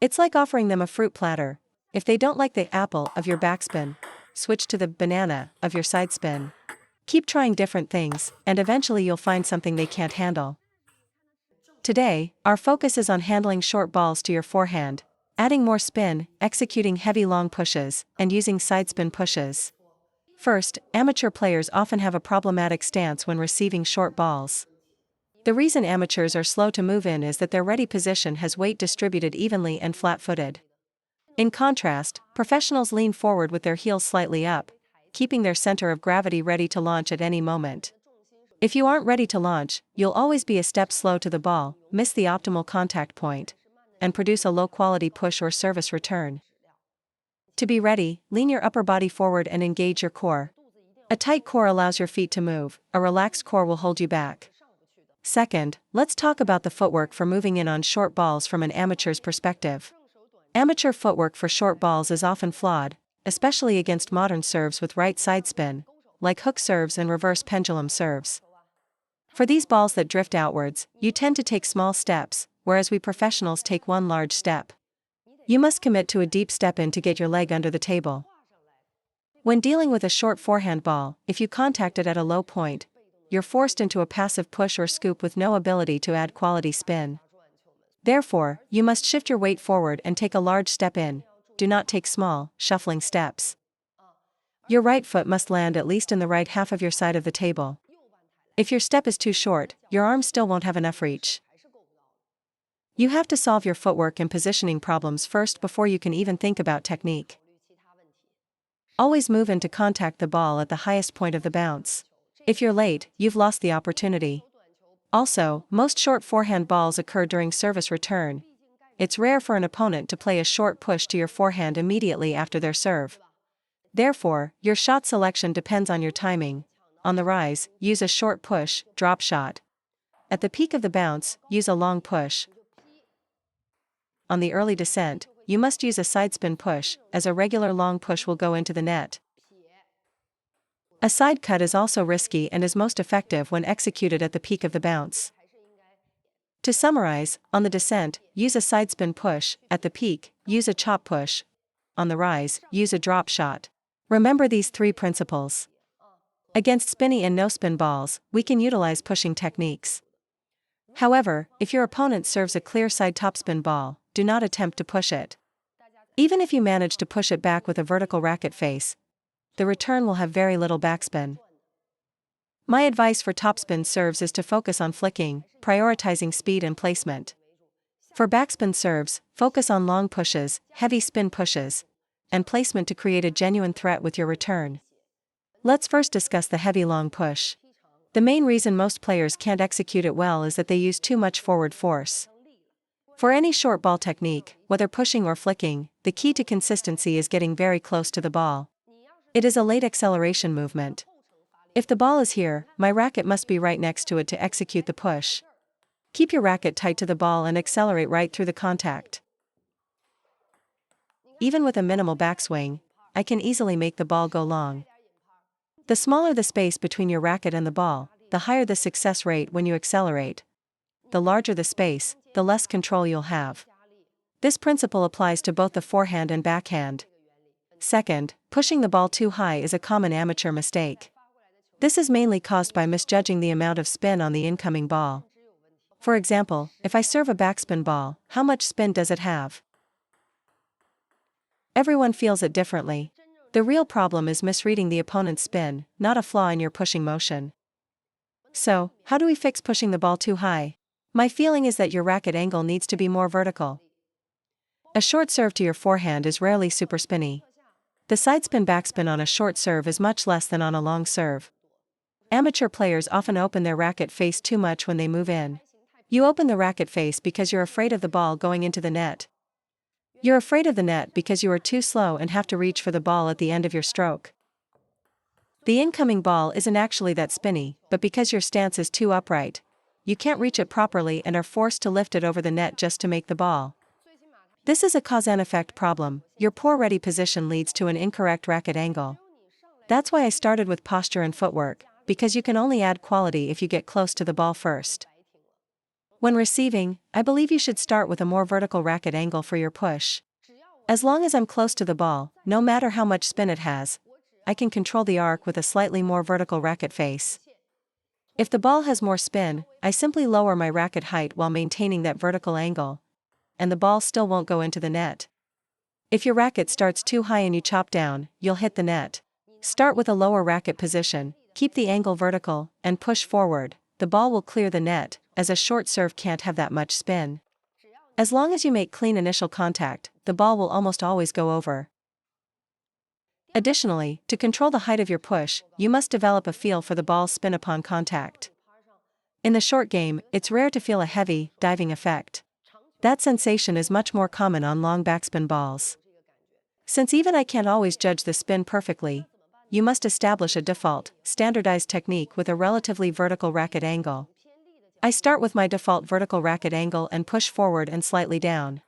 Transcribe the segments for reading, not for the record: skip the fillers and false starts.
It's like offering them a fruit platter. If they don't like the apple of your backspin, switch to the banana of your sidespin. Keep trying different things, and eventually you'll find something they can't handle. Today, our focus is on handling short balls to your forehand, adding more spin, executing heavy long pushes, and using sidespin pushes. First, amateur players often have a problematic stance when receiving short balls. The reason amateurs are slow to move in is that their ready position has weight distributed evenly and flat-footed. In contrast, professionals lean forward with their heels slightly up, keeping their center of gravity ready to launch at any moment. If you aren't ready to launch, you'll always be a step slow to the ball, miss the optimal contact point, and produce a low-quality push or service return. To be ready, lean your upper body forward and engage your core. A tight core allows your feet to move, a relaxed core will hold you back. Second, let's talk about the footwork for moving in on short balls from an amateur's perspective. Amateur footwork for short balls is often flawed, especially against modern serves with right side spin, like hook serves and reverse pendulum serves. For these balls that drift outwards, you tend to take small steps, whereas we professionals take one large step. You must commit to a deep step in to get your leg under the table. When dealing with a short forehand ball, if you contact it at a low point, you're forced into a passive push or scoop with no ability to add quality spin. Therefore, you must shift your weight forward and take a large step in. Do not take small, shuffling steps. Your right foot must land at least in the right half of your side of the table. If your step is too short, your arms still won't have enough reach. You have to solve your footwork and positioning problems first before you can even think about technique. Always move in to contact the ball at the highest point of the bounce. If you're late, you've lost the opportunity. Also, most short forehand balls occur during service return. It's rare for an opponent to play a short push to your forehand immediately after their serve. Therefore, your shot selection depends on your timing. On the rise, use a short push, drop shot. At the peak of the bounce, use a long push. On the early descent, you must use a sidespin push, as a regular long push will go into the net. A side cut is also risky and is most effective when executed at the peak of the bounce. To summarize, on the descent, use a sidespin push, at the peak, use a chop push. On the rise, use a drop shot. Remember these three principles. Against spinny and no-spin balls, we can utilize pushing techniques. However, if your opponent serves a clear side topspin ball, do not attempt to push it. Even if you manage to push it back with a vertical racket face, the return will have very little backspin. My advice for topspin serves is to focus on flicking, prioritizing speed and placement. For backspin serves, focus on long pushes, heavy spin pushes, and placement to create a genuine threat with your return. Let's first discuss the heavy long push. The main reason most players can't execute it well is that they use too much forward force. For any short ball technique, whether pushing or flicking, the key to consistency is getting very close to the ball. It is a late acceleration movement. If the ball is here, my racket must be right next to it to execute the push. Keep your racket tight to the ball and accelerate right through the contact. Even with a minimal backswing, I can easily make the ball go long. The smaller the space between your racket and the ball, the higher the success rate when you accelerate. The larger the space, the less control you'll have. This principle applies to both the forehand and backhand. Second, pushing the ball too high is a common amateur mistake. This is mainly caused by misjudging the amount of spin on the incoming ball. For example, if I serve a backspin ball, how much spin does it have? Everyone feels it differently. The real problem is misreading the opponent's spin, not a flaw in your pushing motion. So, how do we fix pushing the ball too high? My feeling is that your racket angle needs to be more vertical. A short serve to your forehand is rarely super spinny. The sidespin backspin on a short serve is much less than on a long serve. Amateur players often open their racket face too much when they move in. You open the racket face because you're afraid of the ball going into the net. You're afraid of the net because you are too slow and have to reach for the ball at the end of your stroke. The incoming ball isn't actually that spinny, but because your stance is too upright, you can't reach it properly and are forced to lift it over the net just to make the ball. This is a cause and effect problem. Your poor ready position leads to an incorrect racket angle. That's why I started with posture and footwork, because you can only add quality if you get close to the ball first. When receiving, I believe you should start with a more vertical racket angle for your push. As long as I'm close to the ball, no matter how much spin it has, I can control the arc with a slightly more vertical racket face. If the ball has more spin, I simply lower my racket height while maintaining that vertical angle, and the ball still won't go into the net. If your racket starts too high and you chop down, you'll hit the net. Start with a lower racket position, keep the angle vertical, and push forward. The ball will clear the net, as a short serve can't have that much spin. As long as you make clean initial contact, the ball will almost always go over. Additionally, to control the height of your push, you must develop a feel for the ball's spin upon contact. In the short game, it's rare to feel a heavy, diving effect. That sensation is much more common on long backspin balls. Since even I can't always judge the spin perfectly, you must establish a default, standardized technique with a relatively vertical racket angle. I start with my default vertical racket angle and push forward and slightly down.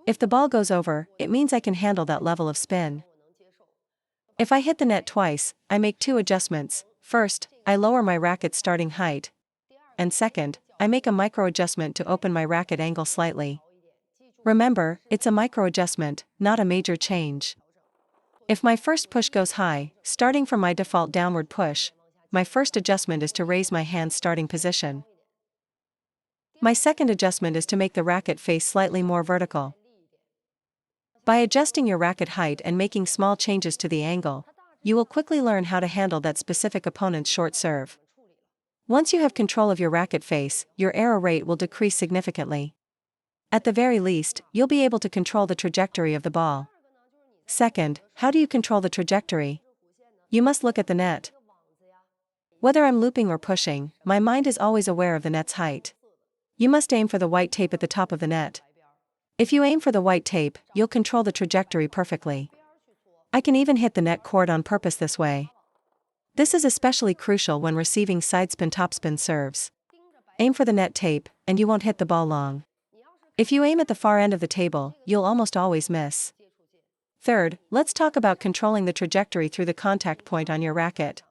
If the ball goes over, it means I can handle that level of spin. If I hit the net twice, I make two adjustments. First, I lower my racket starting height. And second, I make a micro adjustment to open my racket angle slightly. Remember, it's a micro adjustment, not a major change. If my first push goes high, starting from my default downward push, my first adjustment is to raise my hand's starting position. My second adjustment is to make the racket face slightly more vertical. By adjusting your racket height and making small changes to the angle, you will quickly learn how to handle that specific opponent's short serve. Once you have control of your racket face, your error rate will decrease significantly. At the very least, you'll be able to control the trajectory of the ball. Second, how do you control the trajectory? You must look at the net. Whether I'm looping or pushing, my mind is always aware of the net's height. You must aim for the white tape at the top of the net. If you aim for the white tape, you'll control the trajectory perfectly. I can even hit the net cord on purpose this way. This is especially crucial when receiving sidespin topspin serves. Aim for the net tape, and you won't hit the ball long. If you aim at the far end of the table, you'll almost always miss. Third, let's talk about controlling the trajectory through the contact point on your racket.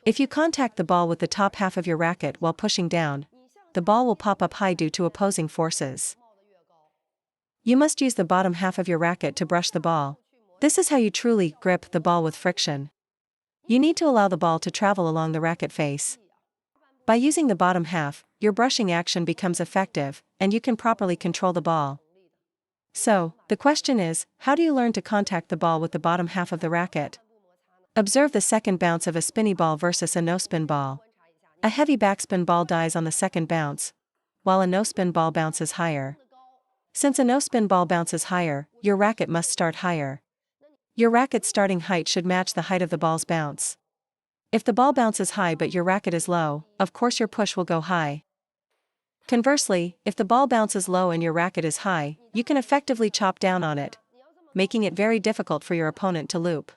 If you contact the ball with the top half of your racket while pushing down, the ball will pop up high due to opposing forces. You must use the bottom half of your racket to brush the ball. This is how you truly grip the ball with friction. You need to allow the ball to travel along the racket face. By using the bottom half, your brushing action becomes effective, and you can properly control the ball. So, the question is, how do you learn to contact the ball with the bottom half of the racket? Observe the second bounce of a spinny ball versus a no-spin ball. A heavy backspin ball dies on the second bounce, while a no-spin ball bounces higher. Since a no-spin ball bounces higher, your racket must start higher. Your racket's starting height should match the height of the ball's bounce. If the ball bounces high but your racket is low, of course your push will go high. Conversely, if the ball bounces low and your racket is high, you can effectively chop down on it, making it very difficult for your opponent to loop.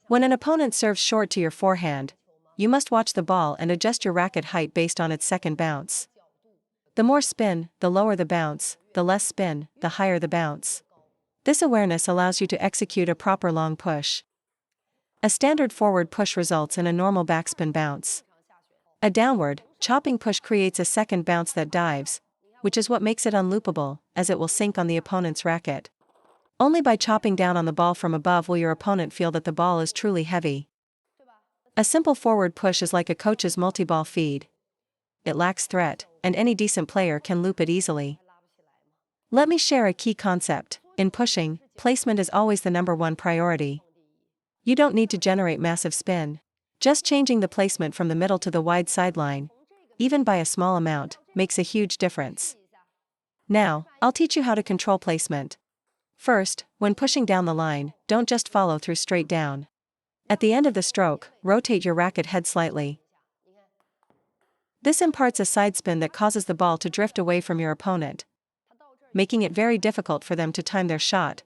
When an opponent serves short to your forehand, you must watch the ball and adjust your racket height based on its second bounce. The more spin, the lower the bounce, the less spin, the higher the bounce. This awareness allows you to execute a proper long push. A standard forward push results in a normal backspin bounce. A downward, chopping push creates a second bounce that dives, which is what makes it unloopable, as it will sink on the opponent's racket. Only by chopping down on the ball from above will your opponent feel that the ball is truly heavy. A simple forward push is like a coach's multi-ball feed. It lacks threat, and any decent player can loop it easily. Let me share a key concept. In pushing, placement is always the #1 priority. You don't need to generate massive spin. Just changing the placement from the middle to the wide sideline, even by a small amount, makes a huge difference. Now, I'll teach you how to control placement. First, when pushing down the line, don't just follow through straight down. At the end of the stroke, rotate your racket head slightly. This imparts a side spin that causes the ball to drift away from your opponent, making it very difficult for them to time their shot,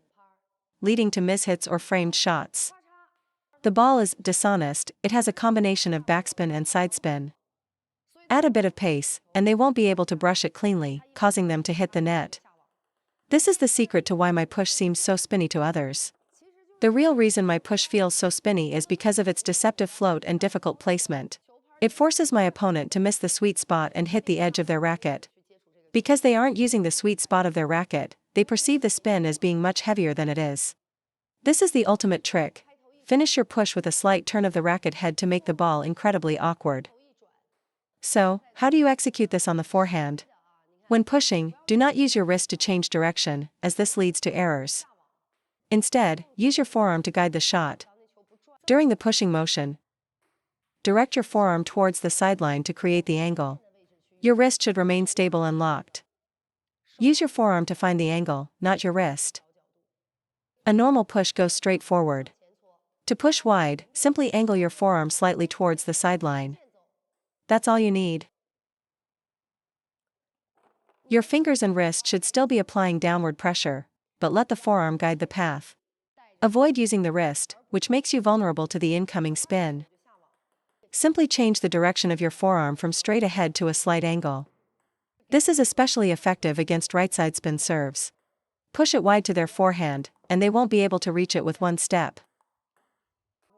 leading to mishits or framed shots. The ball is dishonest, it has a combination of backspin and sidespin. Add a bit of pace, and they won't be able to brush it cleanly, causing them to hit the net. This is the secret to why my push seems so spinny to others. The real reason my push feels so spinny is because of its deceptive float and difficult placement. It forces my opponent to miss the sweet spot and hit the edge of their racket. Because they aren't using the sweet spot of their racket, they perceive the spin as being much heavier than it is. This is the ultimate trick. Finish your push with a slight turn of the racket head to make the ball incredibly awkward. So, how do you execute this on the forehand? When pushing, do not use your wrist to change direction, as this leads to errors. Instead, use your forearm to guide the shot. During the pushing motion, direct your forearm towards the sideline to create the angle. Your wrist should remain stable and locked. Use your forearm to find the angle, not your wrist. A normal push goes straight forward. To push wide, simply angle your forearm slightly towards the sideline. That's all you need. Your fingers and wrist should still be applying downward pressure, but let the forearm guide the path. Avoid using the wrist, which makes you vulnerable to the incoming spin. Simply change the direction of your forearm from straight ahead to a slight angle. This is especially effective against right side spin serves. Push it wide to their forehand, and they won't be able to reach it with one step.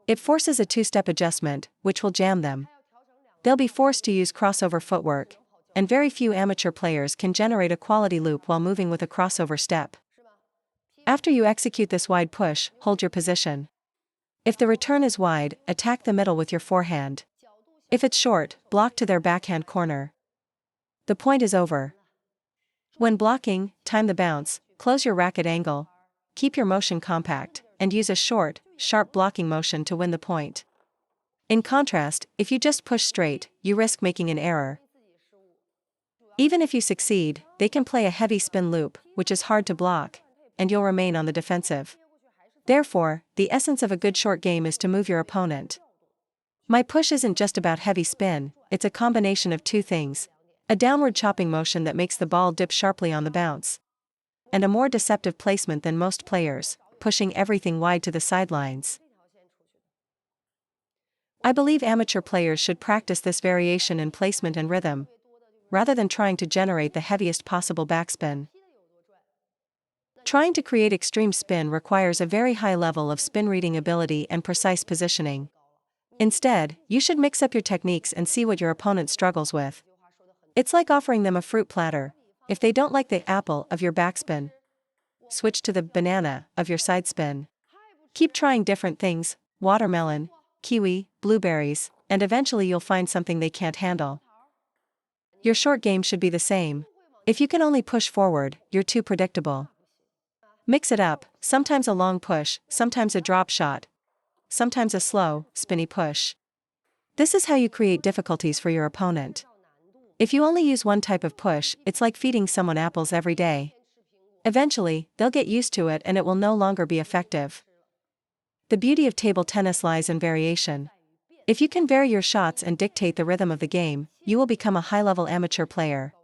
It forces a two-step adjustment, which will jam them. They'll be forced to use crossover footwork, and very few amateur players can generate a quality loop while moving with a crossover step. After you execute this wide push, hold your position. If the return is wide, attack the middle with your forehand. If it's short, block to their backhand corner. The point is over. When blocking, time the bounce, close your racket angle, keep your motion compact, and use a short, sharp blocking motion to win the point. In contrast, if you just push straight, you risk making an error. Even if you succeed, they can play a heavy spin loop, which is hard to block, and you'll remain on the defensive. Therefore, the essence of a good short game is to move your opponent. My push isn't just about heavy spin, it's a combination of two things: a downward chopping motion that makes the ball dip sharply on the bounce, and a more deceptive placement than most players, pushing everything wide to the sidelines. I believe amateur players should practice this variation in placement and rhythm, rather than trying to generate the heaviest possible backspin. Trying to create extreme spin requires a very high level of spin reading ability and precise positioning. Instead, you should mix up your techniques and see what your opponent struggles with. It's like offering them a fruit platter. If they don't like the apple of your backspin, switch to the banana of your sidespin. Keep trying different things: watermelon, kiwi, blueberries, and eventually you'll find something they can't handle. Your short game should be the same. If you can only push forward, you're too predictable. Mix it up, sometimes a long push, sometimes a drop shot, sometimes a slow, spinny push. This is how you create difficulties for your opponent. If you only use one type of push, it's like feeding someone apples every day. Eventually, they'll get used to it and it will no longer be effective. The beauty of table tennis lies in variation. If you can vary your shots and dictate the rhythm of the game, you will become a high-level amateur player.